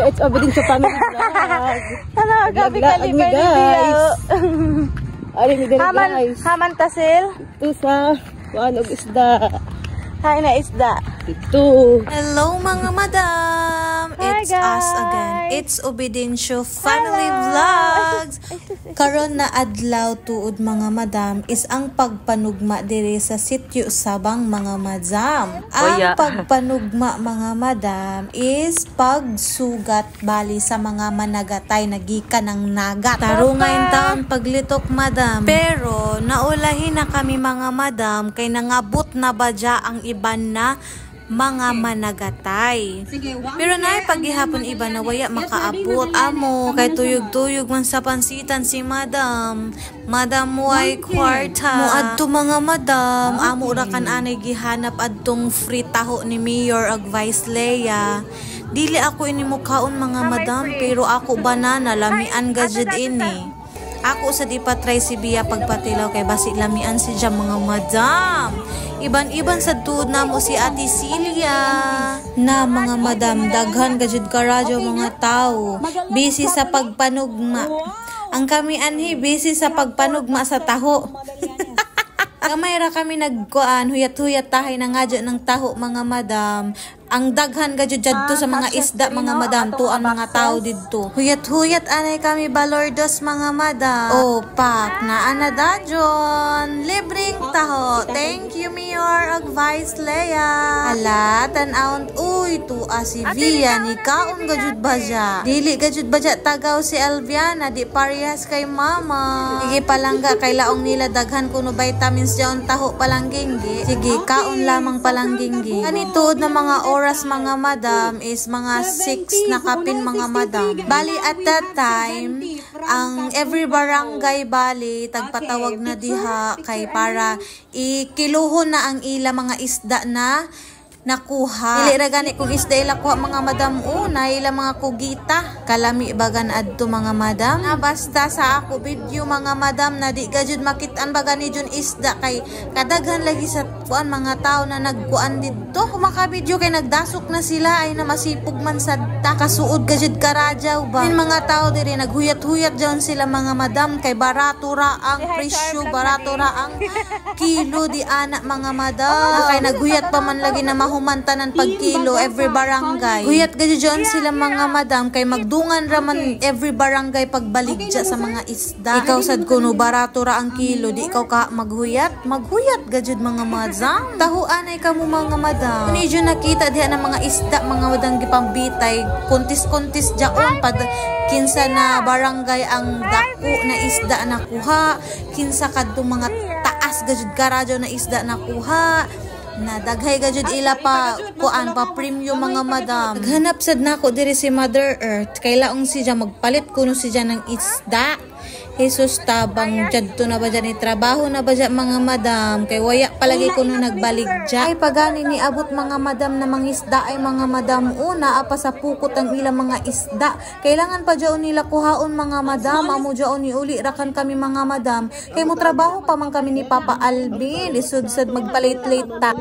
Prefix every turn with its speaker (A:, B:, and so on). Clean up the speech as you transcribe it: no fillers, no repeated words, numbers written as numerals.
A: it's Obediensya Family Vlog.
B: Ano, gabi kalipay ni
A: guys. Ari ni guys.
B: Haman tasil.
A: Ito sa og isda.
B: Hay na isda.
A: Ito.
C: Hello mga madam!
B: Hi,
C: It's us
B: guys.
C: again. It's Obediensya Family Vlogs. Karon na adlaw tuod mga madam is ang pagpanugma diri sa sitio Sabang mga madam. Ang pagpanugma mga madam is pagsugat bali sa mga managatay nagikan ng nagat. Tarungayn taon paglitok madam. Pero naulahin na kami mga madam kay nangabot na badya ang iban na mga managatay. Pero naay paghihapon iba na waya makaabot amo kay tuyog-tuyog man sa pansitan si madam. Madam way kwarta. Moadto mga madam, amo ra kan anay gihanap adtong free taho ni Mayor ag Vice Lea. Dili ako ini mukaon mga madam pero ako banana lamian gajud ini. Ako sa di pa try si Bia pagpatilaw kay basi lamian si Jam mga madam. Iban-iban sa tuod na mo si Ate Celia. Na mga madam, daghan gajud karadyo mga tao. Busy sa pagpanugma. Ang kami anhi, busy sa pagpanugma sa taho. Kamay ra kami nagkuan, huyat-huyat tahay na nga ng taho mga madam. Ang daghan gajud jadto sa mga isda mga madam, tuan mga tao didto. Huyat-huyat anay kami balordos mga madam. Oh, pak na anadajon. Libreng taho. Thank you Mayor ag Vice Lea. Hala, tan-aon uy tua si Via ni kaon gajud baja. Dili gajud baja tagaw si Alviana, di parehas kay mama. Sige palangga kay laong nila daghan kuno vitamins jaon taho palangginggi. Sige kaon lamang palangginggi. Kanituod na mga oras mga madam is mga 6 na kapin mga madam. Bali at that time, ang every barangay bali tagpatawag na diha kay para ikiluhon na ang ila mga isda na nakuha. Dili ra gani kung isda ila kuha mga madam una ila mga kugita. Kalami bagan adto mga madam. Basta sa ako video mga madam na di gajud makitaan baga ni jud isda kay kadaghan lagi sa kuan mga tao na nagkuan didto. Kumaka video kay nagdasok na sila ay na masipog man sadta kasuod gajud karadyaw ba. Yung mga tao diri naghuyat-huyat diyon sila mga madam kay barato ra ang presyo, barato ra ang kilo di anak mga madam. Kay naghuyat pa man lagi na humantanan pag kilo every barangay. Huyat gajud sila mga madam kay magdungan raman every barangay pagbaligja sa mga isda. Ikaw sad kuno barato ra ang kilo, di ikaw ka maghuyat gajud mga madam. Tahuan ay kamo mga madam. Kuni jud nakita diha ng mga isda mga madam gipambitay, kontis-kontis jaon pad kinsa na barangay ang dako na isda nakuha, kinsa kadto mga taas gajud karadyo na isda nakuha. Na daghay gajud ila pa kuan pa premium mga madam. Naghanap sad nako diri si Mother Earth kay laong siya magpalit kuno siya ng isda. Jesus tabang jadto na ba dyan trabaho na ba dyan mga madam kay waya palagi kuno nagbaligja. Ay pagani ni abot mga madam na mga isda ay mga madam una apa sa pukot ang ilang mga isda. Kailangan pa dyan nila kuhaon mga madam. Amo dyan ni uli rakan kami mga madam kay mo trabaho pa man kami ni Papa Alvin. Isud-sud magpalit-late ta.